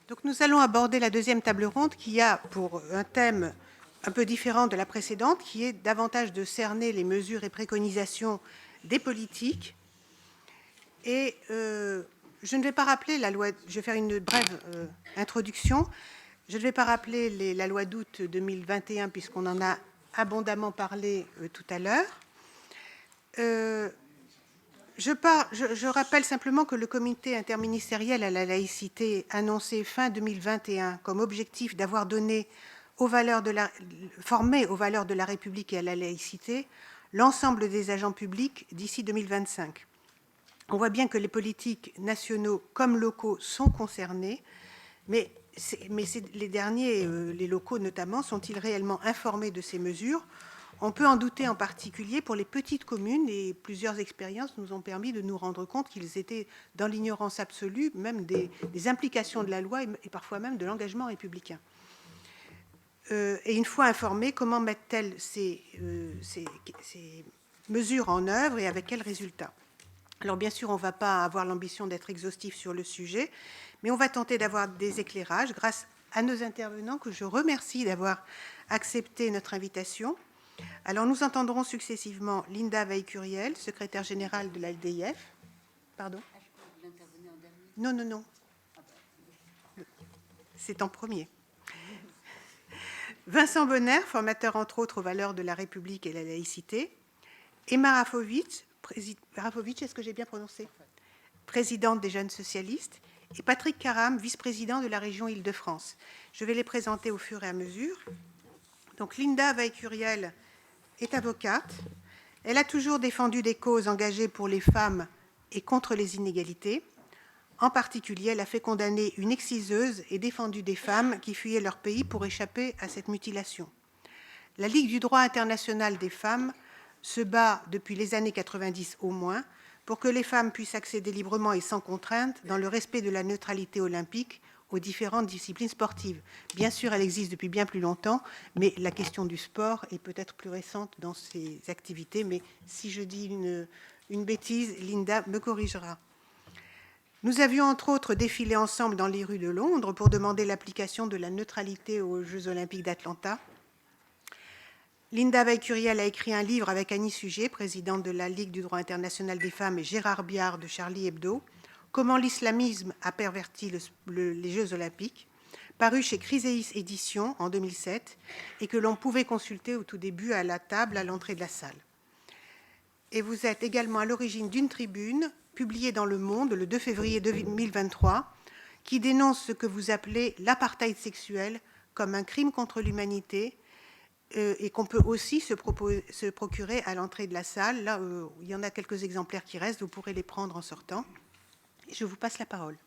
Donc nous allons aborder la deuxième table ronde qui a pour un thème un peu différent de la précédente, qui est davantage de cerner les mesures et préconisations des politiques. Et je ne vais pas rappeler la loi, je vais faire une brève introduction. Je ne vais pas rappeler la loi d'août 2021 puisqu'on en a abondamment parlé tout à l'heure. Je rappelle simplement que le comité interministériel à la laïcité annoncé fin 2021 comme objectif d'avoir donné formé aux valeurs de la République et à la laïcité l'ensemble des agents publics d'ici 2025. On voit bien que les politiques nationaux comme locaux sont concernés, mais les derniers, les locaux notamment, sont-ils réellement informés de ces mesures ? On peut en douter en particulier pour les petites communes et plusieurs expériences nous ont permis de nous rendre compte qu'ils étaient dans l'ignorance absolue, même des implications de la loi et parfois même de l'engagement républicain. Et une fois informés, comment mettent-elles ces mesures en œuvre et avec quels résultats ? Alors bien sûr, on ne va pas avoir l'ambition d'être exhaustif sur le sujet, mais on va tenter d'avoir des éclairages grâce à nos intervenants que je remercie d'avoir accepté notre invitation. Alors nous entendrons successivement Linda Veil-Curiel, secrétaire générale de l'ALDIF. Pardon ? Non, non, non. C'est en premier. Vincent Bonner, formateur entre autres aux valeurs de la République et la laïcité. Emma Rafovitch, est-ce que j'ai bien prononcé ? Présidente des Jeunes Socialistes. Et Patrick Caram, vice-président de la région Île-de-France. Je vais les présenter au fur et à mesure. Donc Linda Veil-Curiel est avocate. Elle a toujours défendu des causes engagées pour les femmes et contre les inégalités. En particulier, elle a fait condamner une exciseuse et défendu des femmes qui fuyaient leur pays pour échapper à cette mutilation. La Ligue du droit international des femmes se bat depuis les années 90 au moins pour que les femmes puissent accéder librement et sans contrainte, dans le respect de la neutralité olympique, aux différentes disciplines sportives. Bien sûr, elle existe depuis bien plus longtemps, mais la question du sport est peut-être plus récente dans ces activités. Mais si je dis une bêtise, Linda me corrigera. Nous avions entre autres défilé ensemble dans les rues de Londres pour demander l'application de la neutralité aux Jeux olympiques d'Atlanta. Linda Veil-Curiel a écrit un livre avec Annie Suger, présidente de la Ligue du droit international des femmes, et Gérard Biard de Charlie Hebdo, Comment l'islamisme a perverti les Jeux olympiques, paru chez Chryséis Éditions en 2007, et que l'on pouvait consulter au tout début à la table à l'entrée de la salle. Et vous êtes également à l'origine d'une tribune publiée dans Le Monde le 2 février 2023, qui dénonce ce que vous appelez l'apartheid sexuel comme un crime contre l'humanité, et qu'on peut aussi se procurer à l'entrée de la salle. Là, il y en a quelques exemplaires qui restent, vous pourrez les prendre en sortant. Je vous passe la parole.